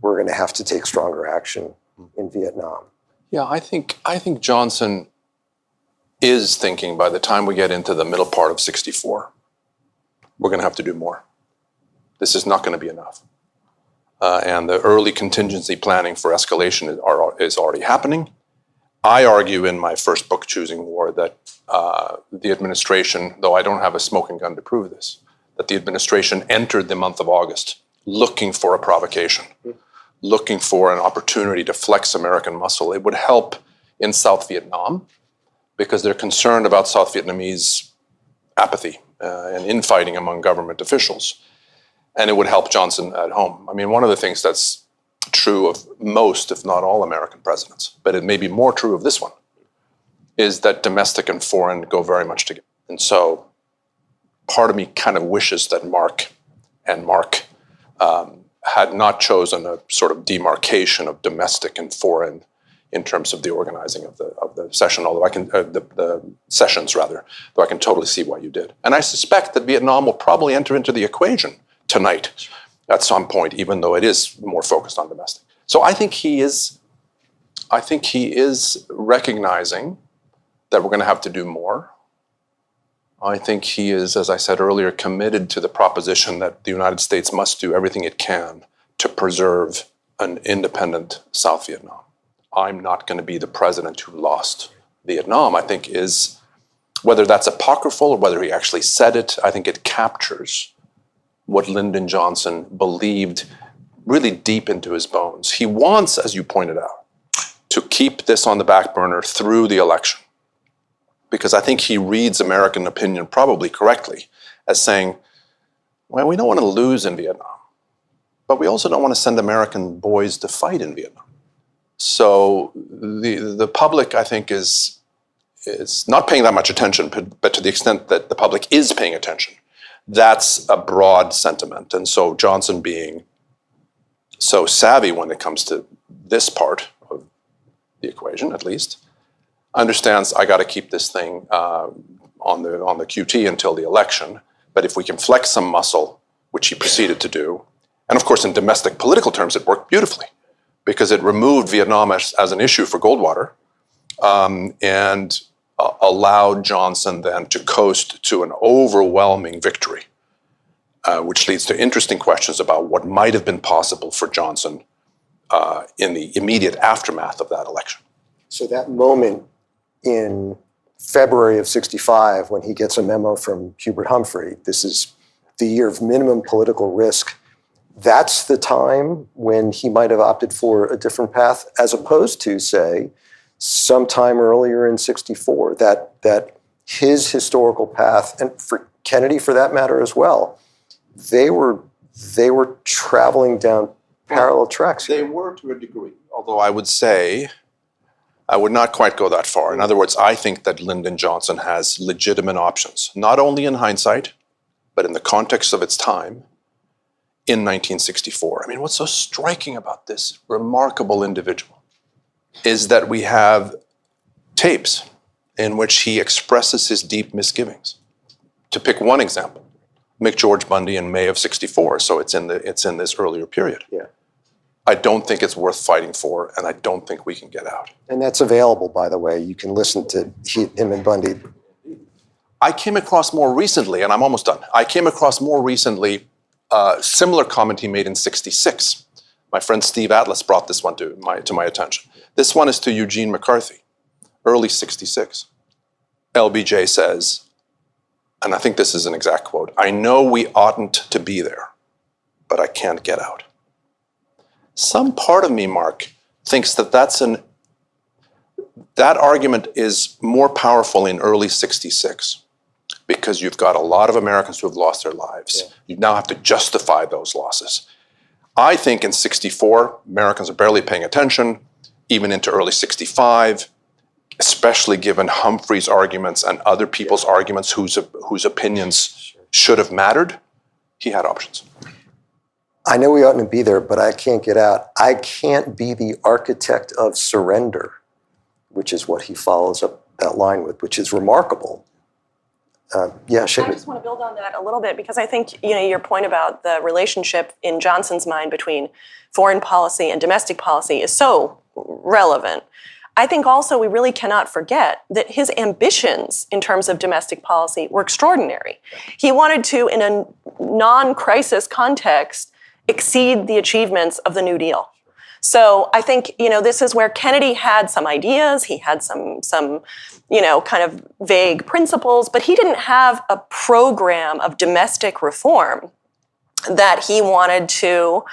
we're going to have to take stronger action in Vietnam? Yeah, I think Johnson is thinking by the time we get into the middle part of 64, we're going to have to do more. This is not going to be enough. And the early contingency planning for escalation is already happening. I argue in my first book, Choosing War, that the administration, though I don't have a smoking gun to prove this, that the administration entered the month of August looking for a provocation, looking for an opportunity to flex American muscle. It would help in South Vietnam because they're concerned about South Vietnamese apathy and infighting among government officials. And it would help Johnson at home. I mean, one of the things that's true of most, if not all, American presidents, but it may be more true of this one, is that domestic and foreign go very much together. And so part of me kind of wishes that Mark had not chosen a sort of demarcation of domestic and foreign in terms of the organizing of the session, although I can, the sessions rather, though I can totally see why you did. And I suspect that Vietnam will probably enter into the equation tonight at some point, even though it is more focused on domestic. So I think he is recognizing that we're going to have to do more. I think he is, as I said earlier, committed to the proposition that the United States must do everything it can to preserve an independent South Vietnam. I'm not going to be the president who lost Vietnam, I think is, whether that's apocryphal or whether he actually said it, I think it captures what Lyndon Johnson believed really deep into his bones. He wants, as you pointed out, to keep this on the back burner through the election, because I think he reads American opinion probably correctly as saying, well, we don't want to lose in Vietnam, but we also don't want to send American boys to fight in Vietnam. So the public, I think, is not paying that much attention, but to the extent that the public is paying attention, that's a broad sentiment. And so Johnson, being so savvy when it comes to this part of the equation, at least, understands I got to keep this thing on the QT until the election. But if we can flex some muscle, which he proceeded to do, and of course in domestic political terms it worked beautifully, because it removed Vietnam as an issue for Goldwater, and allowed Johnson then to coast to an overwhelming victory, which leads to interesting questions about what might have been possible for Johnson in the immediate aftermath of that election. So that moment in February of 65, when he gets a memo from Hubert Humphrey, this is the year of minimum political risk, that's the time when he might have opted for a different path, as opposed to, say, sometime earlier in 64, that his historical path, and for Kennedy for that matter as well, they were traveling down parallel tracks here. They were to a degree, although I would say, I would not quite go that far. In other words, I think that Lyndon Johnson has legitimate options, not only in hindsight, but in the context of its time, in 1964. I mean, what's so striking about this remarkable individual is that we have tapes in which he expresses his deep misgivings. To pick one example, McGeorge Bundy in May of 64, so it's in this earlier period. Yeah. I don't think it's worth fighting for, and I don't think we can get out. And that's available, by the way. You can listen to him and Bundy. I came across more recently, and I'm almost done. I came across more recently a similar comment he made in '66. My friend Steve Atlas brought this one to my attention. This one is to Eugene McCarthy, early '66. LBJ says, and I think this is an exact quote, "I know we oughtn't to be there, but I can't get out." Some part of me, Mark, thinks that that argument is more powerful in early '66 because you've got a lot of Americans who have lost their lives. Yeah. You now have to justify those losses. I think in '64, Americans are barely paying attention, even into early '65, especially given Humphrey's arguments and other people's arguments whose opinions should have mattered. He had options. I know we oughtn't to be there, but I can't get out. I can't be the architect of surrender, which is what he follows up that line with, which is remarkable. Yeah, Sheyda. I just want to build on that a little bit because I think your point about the relationship in Johnson's mind between foreign policy and domestic policy is so relevant. I think also we really cannot forget that his ambitions in terms of domestic policy were extraordinary. He wanted to, in a non-crisis context, exceed the achievements of the New Deal. So I think, this is where Kennedy had some ideas, he had some kind of vague principles, but he didn't have a program of domestic reform that he wanted to,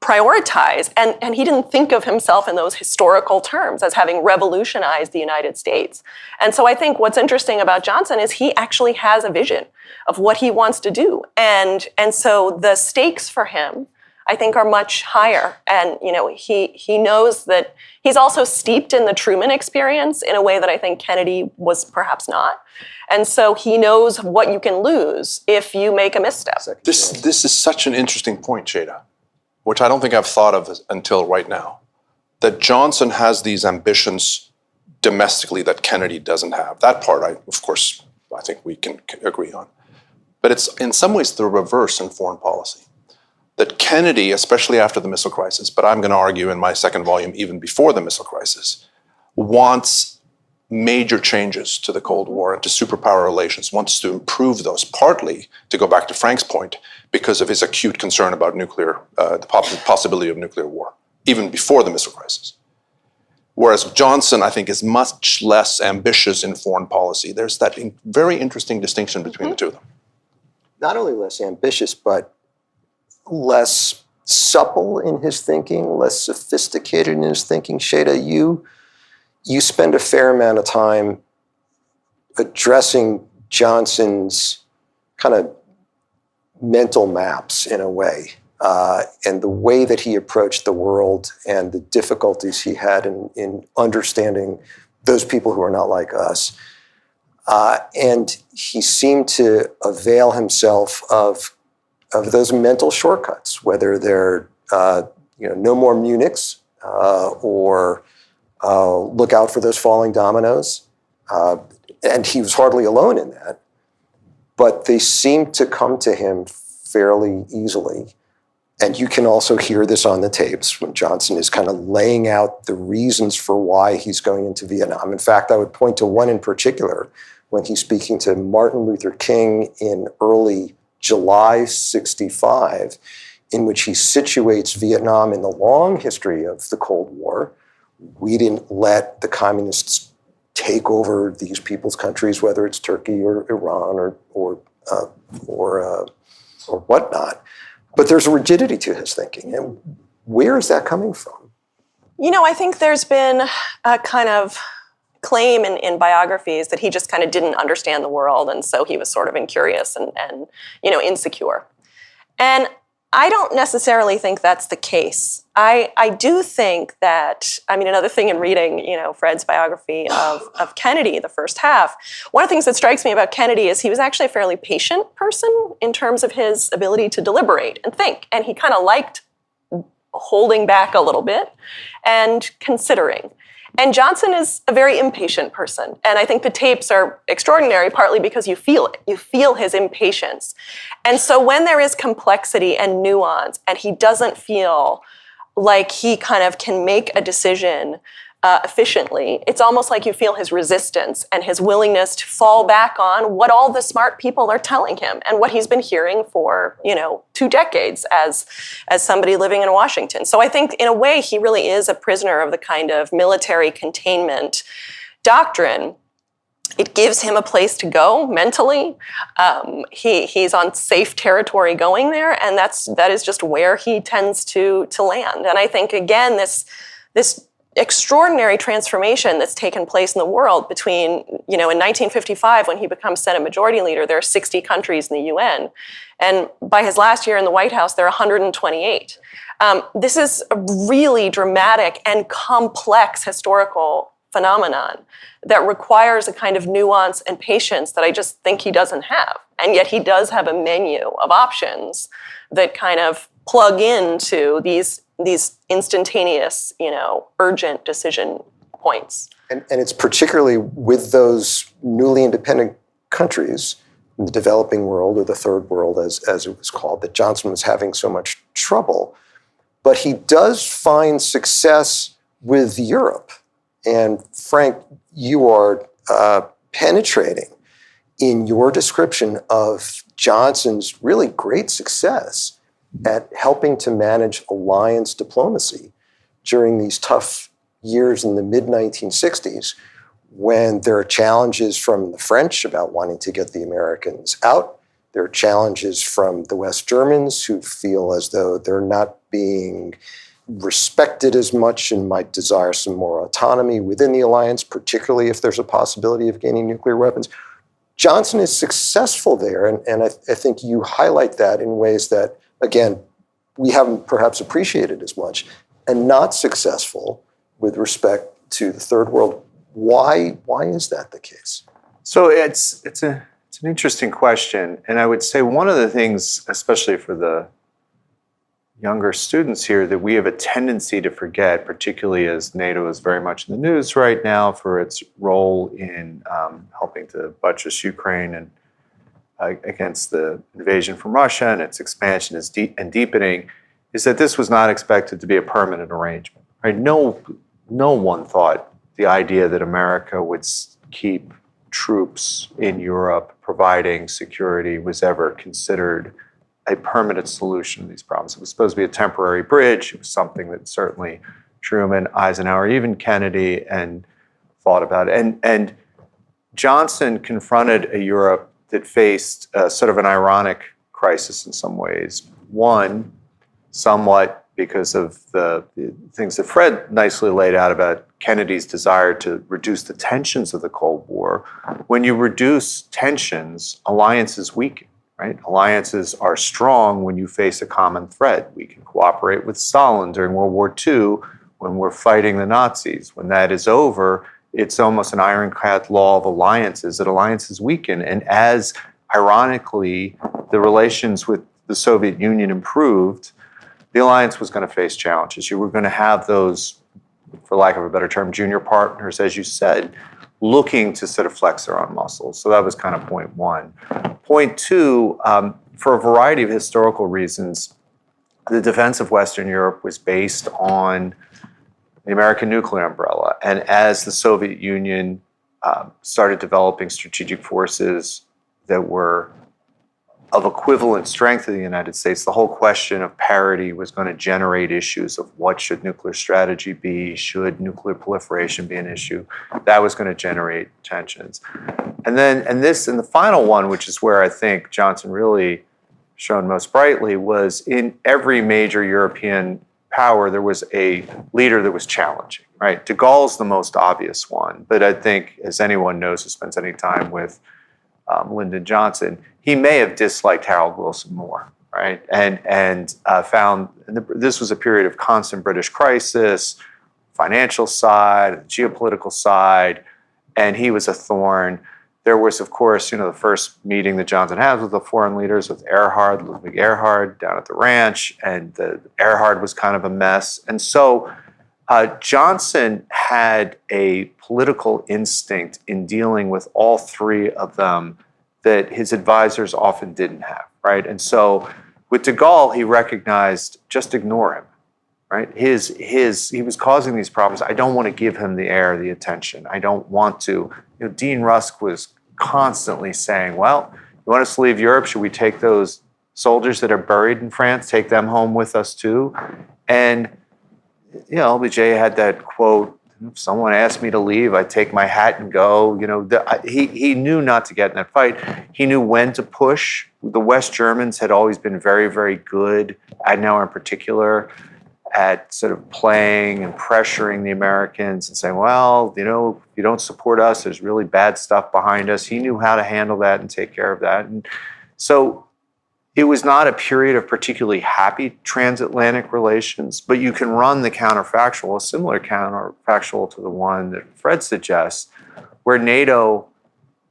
prioritize. And he didn't think of himself in those historical terms as having revolutionized the United States. And so I think what's interesting about Johnson is he actually has a vision of what he wants to do. And so the stakes for him, I think, are much higher. And, he knows that he's also steeped in the Truman experience in a way that I think Kennedy was perhaps not. And so he knows what you can lose if you make a misstep. This is such an interesting point, Sheyda, which I don't think I've thought of until right now, that Johnson has these ambitions domestically that Kennedy doesn't have. That part, I think we can agree on. But it's in some ways the reverse in foreign policy. That Kennedy, especially after the missile crisis, but I'm going to argue in my second volume even before the missile crisis, wants major changes to the Cold War and to superpower relations, wants to improve those, partly, to go back to Frank's point, because of his acute concern about the possibility of nuclear war, even before the missile crisis. Whereas Johnson, I think, is much less ambitious in foreign policy. There's that very interesting distinction between the two of them. Not only less ambitious, but less supple in his thinking, less sophisticated in his thinking. Sheyda, you spend a fair amount of time addressing Johnson's kind of mental maps in a way, and the way that he approached the world and the difficulties he had in understanding those people who are not like us. And he seemed to avail himself of those mental shortcuts, whether they're no more Munichs or look out for those falling dominoes. And he was hardly alone in that. But they seemed to come to him fairly easily. And you can also hear this on the tapes when Johnson is kind of laying out the reasons for why he's going into Vietnam. In fact, I would point to one in particular when he's speaking to Martin Luther King in early July '65, in which he situates Vietnam in the long history of the Cold War. We didn't let the communists take over these people's countries, whether it's Turkey or Iran or whatnot. But there's a rigidity to his thinking. And where is that coming from? I think there's been a kind of claim in biographies that he just kind of didn't understand the world, and so he was sort of incurious and insecure. And I don't necessarily think that's the case. I do think that, another thing in reading, Fred's biography of Kennedy, the first half, one of the things that strikes me about Kennedy is he was actually a fairly patient person in terms of his ability to deliberate and think. And he kind of liked holding back a little bit and considering. And Johnson is a very impatient person. And I think the tapes are extraordinary, partly because you feel it. You feel his impatience. And so when there is complexity and nuance, and he doesn't feel like he kind of can make a decision efficiently, it's almost like you feel his resistance and his willingness to fall back on what all the smart people are telling him and what he's been hearing for, 2 decades as somebody living in Washington. So I think in a way he really is a prisoner of the kind of military containment doctrine. It gives him a place to go mentally. He's on safe territory going there, and that is just where he tends to land. And I think again this extraordinary transformation that's taken place in the world between, in 1955 when he becomes Senate Majority Leader, there are 60 countries in the UN. And by his last year in the White House, there are 128. This is a really dramatic and complex historical phenomenon that requires a kind of nuance and patience that I just think he doesn't have. And yet he does have a menu of options that kind of plug into these instantaneous, urgent decision points. And it's particularly with those newly independent countries in the developing world, or the third world as it was called, that Johnson was having so much trouble. But he does find success with Europe. And Frank, you are penetrating in your description of Johnson's really great success at helping to manage alliance diplomacy during these tough years in the mid-1960s, when there are challenges from the French about wanting to get the Americans out. There are challenges from the West Germans who feel as though they're not being respected as much and might desire some more autonomy within the alliance, particularly if there's a possibility of gaining nuclear weapons. Johnson is successful there, and I think you highlight that in ways that, again, we haven't perhaps appreciated as much, and not successful with respect to the third world. Why is that the case? So it's an interesting question, and I would say one of the things, especially for the younger students here, that we have a tendency to forget, particularly as NATO is very much in the news right now for its role in helping to buttress Ukraine and against the invasion from Russia and its expansion and deepening, is that this was not expected to be a permanent arrangement. Right? No one thought the idea that America would keep troops in Europe providing security was ever considered a permanent solution to these problems. It was supposed to be a temporary bridge. It was something that certainly Truman, Eisenhower, even Kennedy, and thought about it. And Johnson confronted a Europe that faced sort of an ironic crisis in some ways. One, somewhat because of the things that Fred nicely laid out about Kennedy's desire to reduce the tensions of the Cold War. When you reduce tensions, alliances weaken. Right? Alliances are strong when you face a common threat. We can cooperate with Stalin during World War II when we're fighting the Nazis. When that is over, it's almost an ironclad law of alliances that alliances weaken. And as, ironically, the relations with the Soviet Union improved, the alliance was going to face challenges. You were going to have those, for lack of a better term, junior partners, as you said, looking to sort of flex their own muscles. So that was kind of point one. Point two, for a variety of historical reasons, the defense of Western Europe was based on the American nuclear umbrella. And as the Soviet Union started developing strategic forces that were of equivalent strength to the United States, the whole question of parity was going to generate issues of what should nuclear strategy be, should nuclear proliferation be an issue. That was going to generate tensions. And the final one, which is where I think Johnson really shone most brightly, was in every major European power, there was a leader that was challenging, right? De Gaulle's the most obvious one, but I think, as anyone knows who spends any time with Lyndon Johnson, he may have disliked Harold Wilson more, right? And found this was a period of constant British crisis, financial side, geopolitical side, and he was a thorn. There was, of course, the first meeting that Johnson had with the foreign leaders with Ludwig Erhard, down at the ranch, and Erhard was kind of a mess. And so Johnson had a political instinct in dealing with all three of them that his advisors often didn't have, right? And so with de Gaulle, he recognized, just ignore him, right? He was causing these problems. I don't want to give him the air, the attention. I don't want to. Dean Rusk was constantly saying, well, you want us to leave Europe? Should we take those soldiers that are buried in France, take them home with us too? And LBJ had that quote, if someone asked me to leave, I'd take my hat and go. He knew not to get in that fight. He knew when to push. The West Germans had always been very, very good, Adenauer in particular, at sort of playing and pressuring the Americans and saying, well, if you don't support us, there's really bad stuff behind us. He knew how to handle that and take care of that. And so it was not a period of particularly happy transatlantic relations, but you can run the counterfactual, a similar counterfactual to the one that Fred suggests, where NATO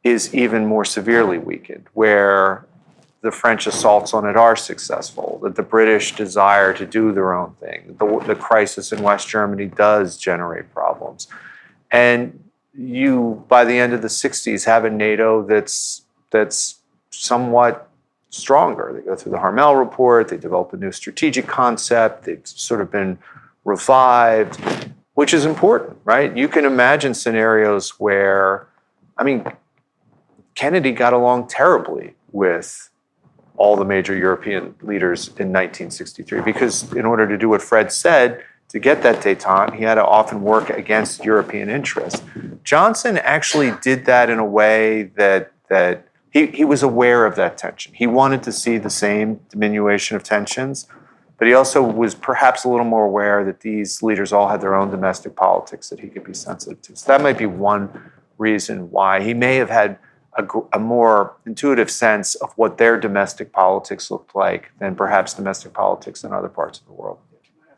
is even more severely weakened, where the French assaults on it are successful, that the British desire to do their own thing, the crisis in West Germany does generate problems. And you, by the end of the 60s, have a NATO that's somewhat stronger. They go through the Harmel Report, they develop a new strategic concept, they've sort of been revived, which is important, right? You can imagine scenarios where, Kennedy got along terribly with all the major European leaders in 1963, because in order to do what Fred said, to get that détente, he had to often work against European interests. Johnson actually did that in a way that he was aware of that tension. He wanted to see the same diminution of tensions, but he also was perhaps a little more aware that these leaders all had their own domestic politics that he could be sensitive to. So that might be one reason why he may have had a more intuitive sense of what their domestic politics looked like than perhaps domestic politics in other parts of the world.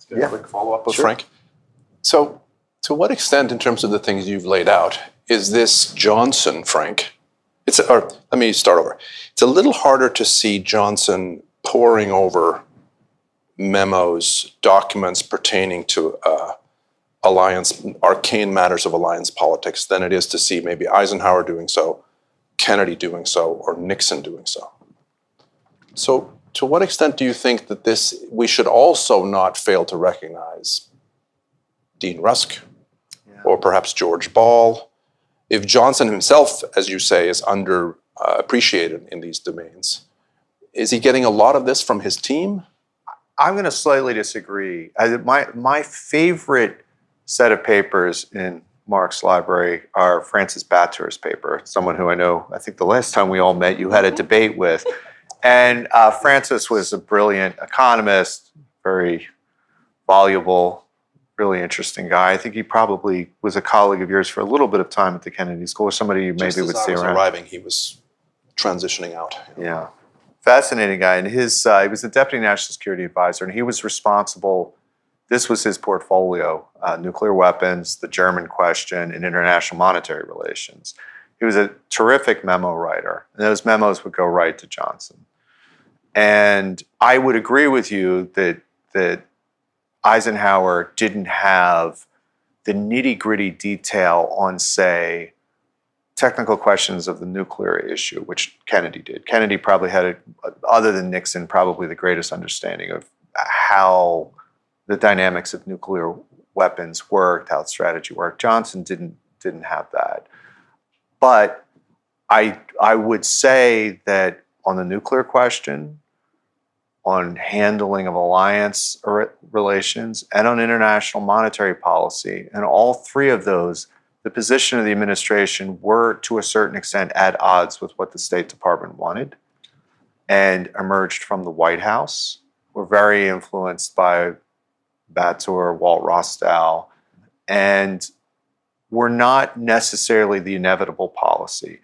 Can I ask a quick follow-up of Frank? So to what extent, in terms of the things you've laid out, is this Johnson, Frank? Let me start over. It's a little harder to see Johnson poring over memos, documents pertaining to arcane matters of alliance politics than it is to see maybe Eisenhower doing so, Kennedy doing so, or Nixon doing so. So to what extent do you think that we should also not fail to recognize Dean Rusk or perhaps George Ball? If Johnson himself, as you say, is underappreciated in these domains, is he getting a lot of this from his team? I'm going to slightly disagree. My favorite set of papers in Marc's library are Francis Batour's paper, someone who I think the last time we all met you had a debate with. And Francis was a brilliant economist, very voluble, really interesting guy. I think he probably was a colleague of yours for a little bit of time at the Kennedy School, or somebody you maybe would see around. Just as I was arriving, he was transitioning out. Yeah. Fascinating guy. And he was the Deputy National Security Advisor, and he was responsible. This was his portfolio, nuclear weapons, the German question, and international monetary relations. He was a terrific memo writer, and those memos would go right to Johnson. And I would agree with you that Eisenhower didn't have the nitty-gritty detail on, say, technical questions of the nuclear issue, which Kennedy did. Kennedy probably had, other than Nixon, probably the greatest understanding of how the dynamics of nuclear weapons worked, how strategy worked. Johnson didn't have that. But I would say that on the nuclear question, on handling of alliance relations, and on international monetary policy, and all three of those, the position of the administration were, to a certain extent, at odds with what the State Department wanted and emerged from the White House. Were very influenced by Batour, Walt Rostow, and were not necessarily the inevitable policy.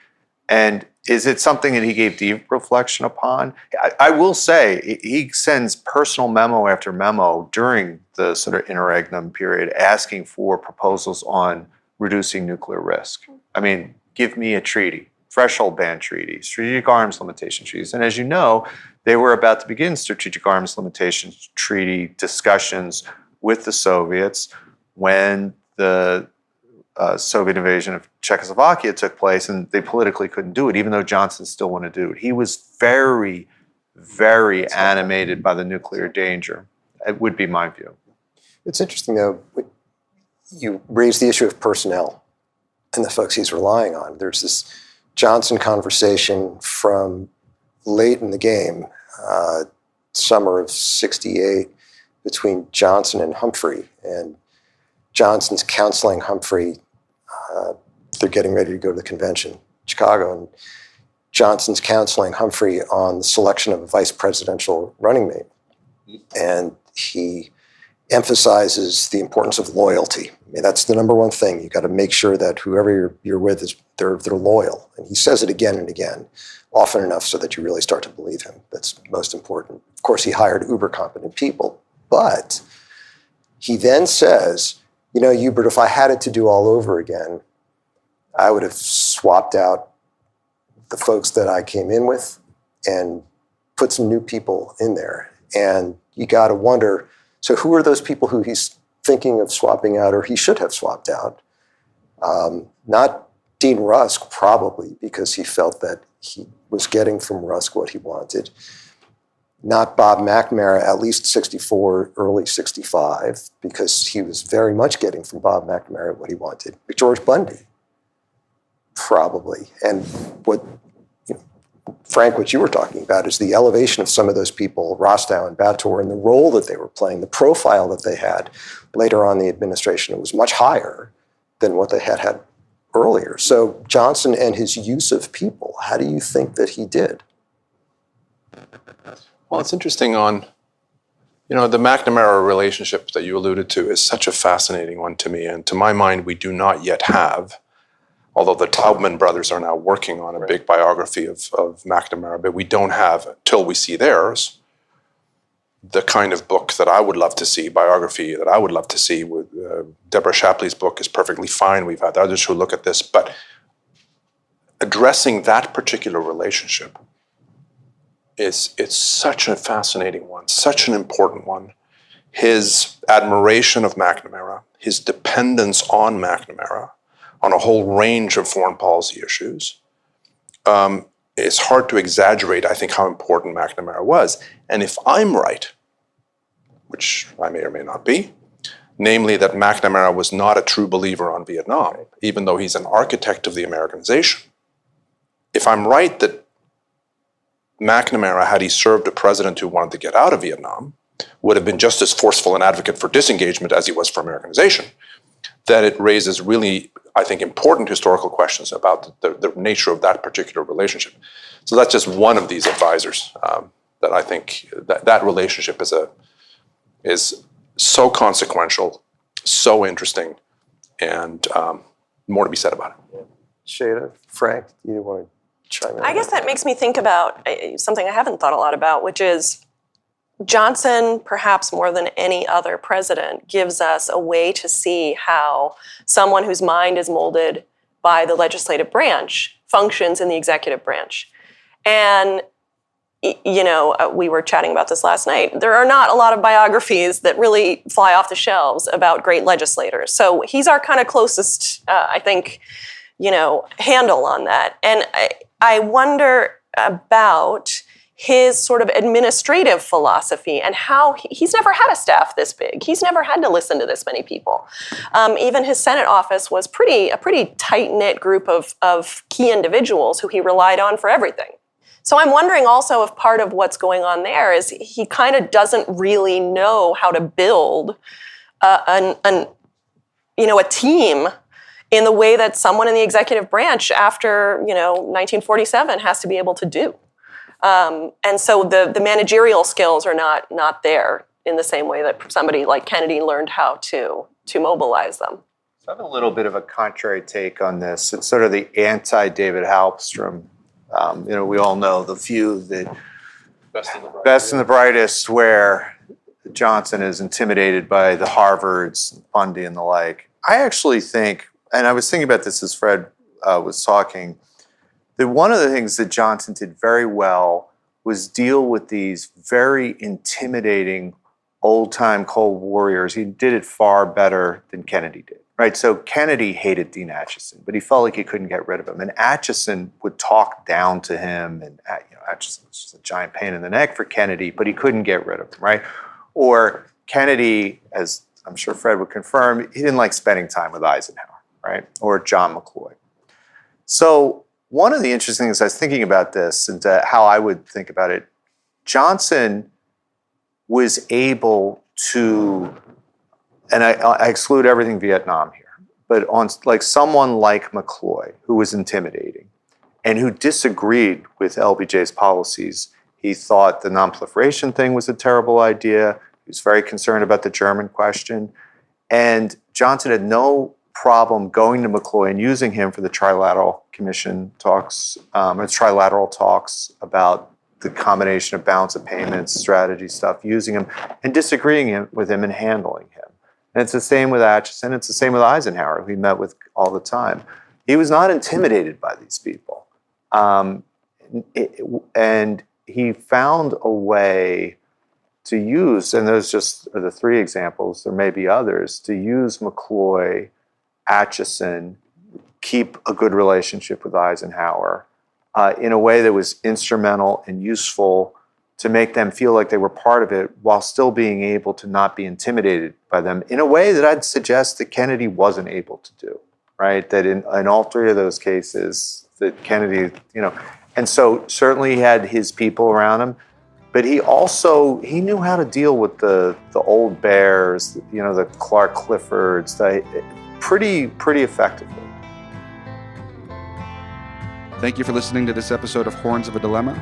And is it something that he gave deep reflection upon? I will say he sends personal memo after memo during the sort of interregnum period asking for proposals on reducing nuclear risk. I mean, give me a treaty, threshold ban treaty, strategic arms limitation treaties. And as you know, they were about to begin strategic arms limitations treaty discussions with the Soviets when the Soviet invasion of Czechoslovakia took place, and they politically couldn't do it, even though Johnson still wanted to do it. He was very, very animated by the nuclear danger. It would be my view. It's interesting, though, you raised the issue of personnel and the folks he's relying on. There's this Johnson conversation from late in the game, summer of '68, between Johnson and Humphrey. And Johnson's counseling Humphrey. They're getting ready to go to the convention in Chicago, and Johnson's counseling Humphrey on the selection of a vice presidential running mate. And he emphasizes the importance of loyalty. I mean, that's the number one thing. You got to make sure that whoever you're with is they're loyal. And he says it again and again, often enough so that you really start to believe him. That's most important. Of course, he hired uber competent people, but he then says, you know, Hubert, if I had it to do all over again, I would have swapped out the folks that I came in with and put some new people in there. And you got to wonder, so who are those people who he's thinking of swapping out, or he should have swapped out? Not Dean Rusk, probably, because he felt that he was getting from Rusk what he wanted. Not Bob McNamara, at least 64, early 65, because he was very much getting from Bob McNamara what he wanted. But George Bundy, probably. And what, Frank, what you were talking about is the elevation of some of those people, Rostow and Bator, and the role that they were playing, the profile that they had later on in the administration. It was much higher than what they had earlier. So Johnson and his use of people, how do you think that he did? Well, it's interesting on, the McNamara relationship that you alluded to is such a fascinating one to me. And to my mind, we do not yet have, although the Taubman brothers are now working on a big biography of McNamara, but we don't have, till we see theirs, the kind of book that I would love to see, biography that I would love to see. With Deborah Shapley's book is perfectly fine. We've had others who look at this, but addressing that particular relationship, it's such a fascinating one, such an important one. His admiration of McNamara, his dependence on McNamara, on a whole range of foreign policy issues. It's hard to exaggerate, I think, how important McNamara was. And if I'm right, which I may or may not be, namely that McNamara was not a true believer on Vietnam, even though he's an architect of the Americanization. If I'm right that McNamara, had he served a president who wanted to get out of Vietnam, would have been just as forceful an advocate for disengagement as he was for Americanization, that it raises really, I think, important historical questions about the nature of that particular relationship. So that's just one of these advisors that I think that relationship is so consequential, so interesting, and more to be said about it. Sheyda, Frank, do you want to chime in? I guess that makes me think about something I haven't thought a lot about, which is Johnson, perhaps more than any other president, gives us a way to see how someone whose mind is molded by the legislative branch functions in the executive branch. And, we were chatting about this last night. There are not a lot of biographies that really fly off the shelves about great legislators. So he's our kind of closest, I think, handle on that. And I wonder about his sort of administrative philosophy and how he's never had a staff this big. He's never had to listen to this many people. Even his Senate office was a pretty tight-knit group of key individuals who he relied on for everything. So I'm wondering also if part of what's going on there is he kind of doesn't really know how to build a team in the way that someone in the executive branch after 1947 has to be able to do. And so the managerial skills are not there in the same way that somebody like Kennedy learned how to mobilize them. So I have a little bit of a contrary take on this. It's sort of the anti-David Halpstrom. We all know the view that best and the brightest, where Johnson is intimidated by the Harvards, Bundy, and the like. I actually think, and I was thinking about this as Fred was talking, that one of the things that Johnson did very well was deal with these very intimidating old-time Cold Warriors, he did it far better than Kennedy did, right? So Kennedy hated Dean Acheson, but he felt like he couldn't get rid of him. And Acheson would talk down to him, and Acheson was just a giant pain in the neck for Kennedy, but he couldn't get rid of him, right? Or Kennedy, as I'm sure Fred would confirm, he didn't like spending time with Eisenhower, right? Or John McCloy. So one of the interesting things I was thinking about this and how I would think about it, Johnson was able to, and I exclude everything Vietnam here, but on like someone like McCloy, who was intimidating and who disagreed with LBJ's policies. He thought the non-proliferation thing was a terrible idea. He was very concerned about the German question. And Johnson had no problem going to McCloy and using him for the Trilateral Commission talks, trilateral talks about the combination of balance of payments, strategy stuff, using him and disagreeing with him and handling him. And it's the same with Acheson. It's the same with Eisenhower, who he met with all the time. He was not intimidated by these people. And he found a way to use, and those just are the three examples, there may be others, to use McCloy, Acheson, keep a good relationship with Eisenhower in a way that was instrumental and useful to make them feel like they were part of it while still being able to not be intimidated by them in a way that I'd suggest that Kennedy wasn't able to do, right? That in all three of those cases, that Kennedy, and so certainly he had his people around him, but he knew how to deal with the old bears, the Clark Cliffords, pretty effectively. Thank you for listening to this episode of Horns of a Dilemma.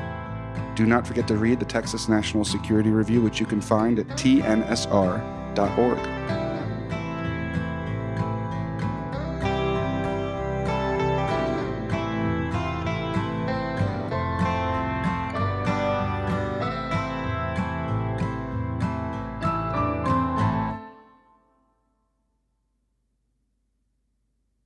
Do not forget to read the Texas National Security Review, which you can find at tnsr.org.